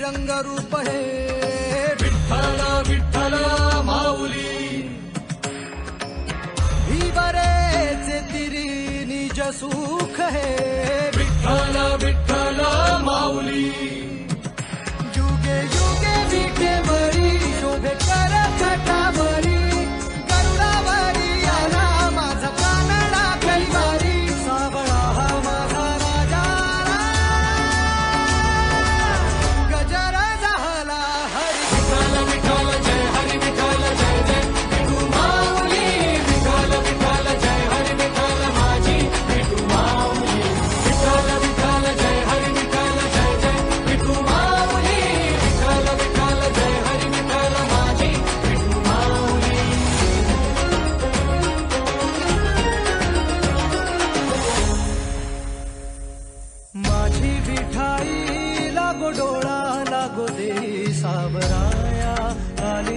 रंगरूप हे विठ्ठल विठ्ठल माऊली ही बरेचे तिरी निज सुख हे विठ्ठल विठ्ठल माऊली युगे युगे विठेवरी शोभे कर छटावरी गरुडावरी आला माझा कानडा कैवारी सावळा हा माझा राजा गजर झाला हरी विठ्ठल विठ्ठल जय हरी विठ्ठल जय जय विठू माऊली विठ्ठल विठ्ठल जय हरी विठ्ठल माझी विठू माऊली विठ्ठल विठ्ठल जय हरी विठ्ठल जय जय विठू माऊली विठ्ठल विठ्ठल जय हरी विठ्ठल माझी विठू माऊली माझी विठाई लागो डोळा लागो दे सावराया आली